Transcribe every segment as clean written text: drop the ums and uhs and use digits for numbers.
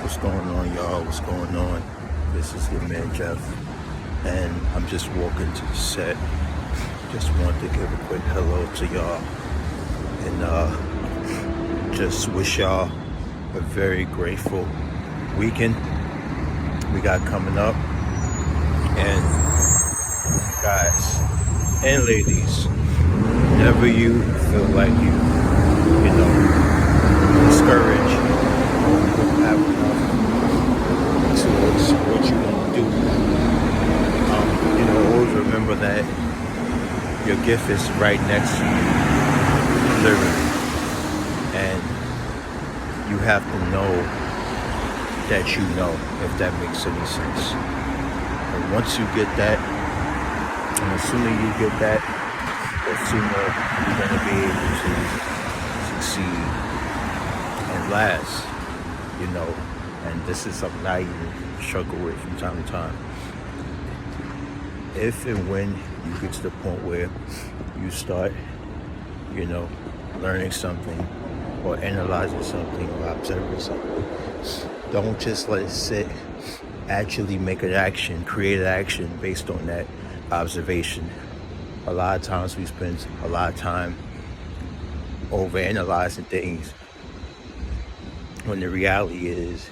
What's going on, y'all? What's going on? This is your man Jeff, and I'm just walking to the set. Just wanted to give a quick hello to y'all, and just wish y'all a very grateful weekend we got coming up. And guys and ladies, whenever you feel like you know, discouraged, or you don't have enough towards what you want to do, always remember that your gift is right next to you, literally, and you have to know that you know, if that makes any sense. And once you get that, and the sooner you get that, the sooner you're going to be able to succeed and last, and this is something I even struggle with from time to time. If and when you get to the point where you start, learning something or analyzing something or observing something, don't just let it sit. Actually make an action, create an action based on that observation. A lot of times we spend a lot of time over analyzing things when the reality is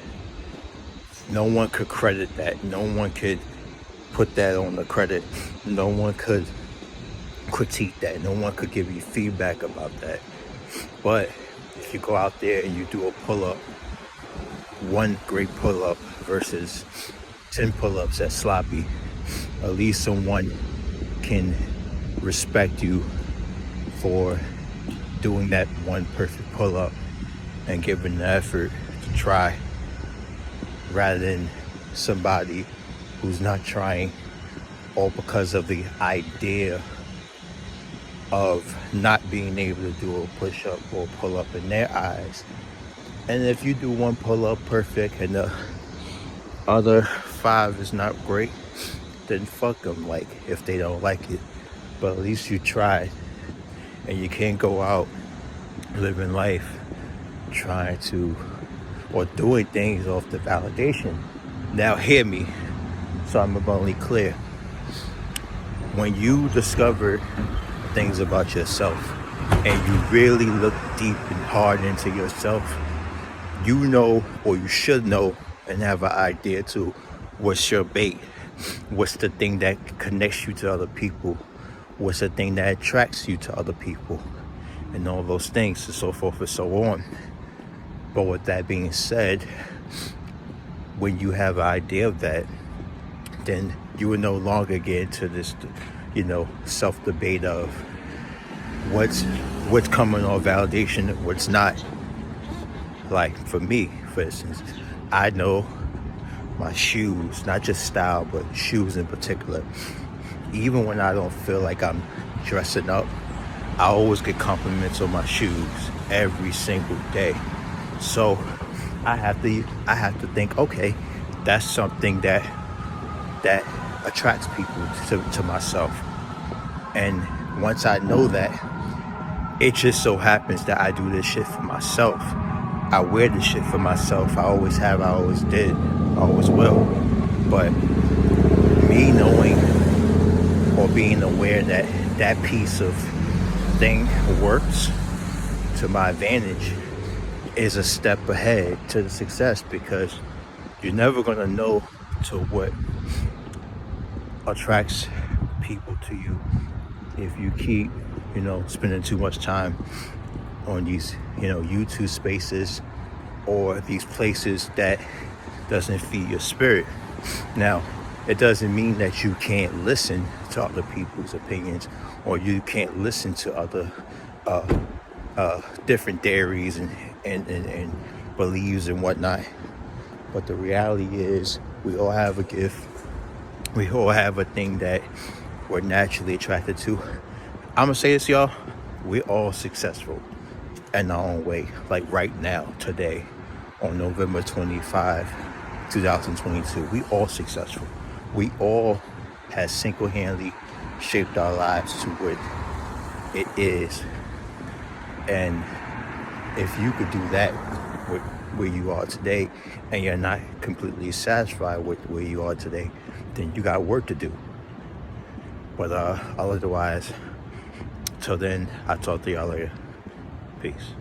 no one could credit that. No one could put that on the credit. No one could critique that. No one could give you feedback about that. But if you go out there and you do a pull-up, one great pull-up versus 10 pull-ups that's sloppy, at least someone can respect you for doing that one perfect pull-up and giving the effort to try, rather than somebody who's not trying, all because of the idea of not being able to do a push-up or pull-up in their eyes. And if you do one pull-up perfect and the other 5 is not great, then fuck them, like, if they don't like it. But at least you tried. And you can't go out living life trying to, or doing things off the validation. Now hear me, so I'm abundantly clear. When you discover things about yourself and you really look deep and hard into yourself, you know, or you should know, and have an idea to what's your bait, what's the thing that connects you to other people, what's the thing that attracts you to other people, and all those things, and so forth and so on. But with that being said, when you have an idea of that, then you will no longer get into this, self-debate of what's coming off validation and what's not. Like for me, for instance, I know my shoes, not just style, but shoes in particular. Even when I don't feel like I'm dressing up, I always get compliments on my shoes every single day. So I have to think, okay, that's something that attracts people to myself. And once I know that, it just so happens that I do this shit for myself. I wear this shit for myself. I always have, I always did, I always will. But me knowing or being aware that that piece of thing works to my advantage is a step ahead to the success, because you're never going to know to what attracts people to you if you keep, spending too much time on these, YouTube spaces or these places that doesn't feed your spirit. Now, it doesn't mean that you can't listen to other people's opinions, or you can't listen to other different theories and beliefs and whatnot. But the reality is, we all have a gift. We all have a thing that we're naturally attracted to. I'm gonna say this, y'all. We're all successful in our own way. Like right now, today, on November 25, 2022, we all successful. We all have single-handedly shaped our lives to what it is. And if you could do that with where you are today and you're not completely satisfied with where you are today, then you got work to do. But otherwise, till then, I'll talk to y'all later. Peace.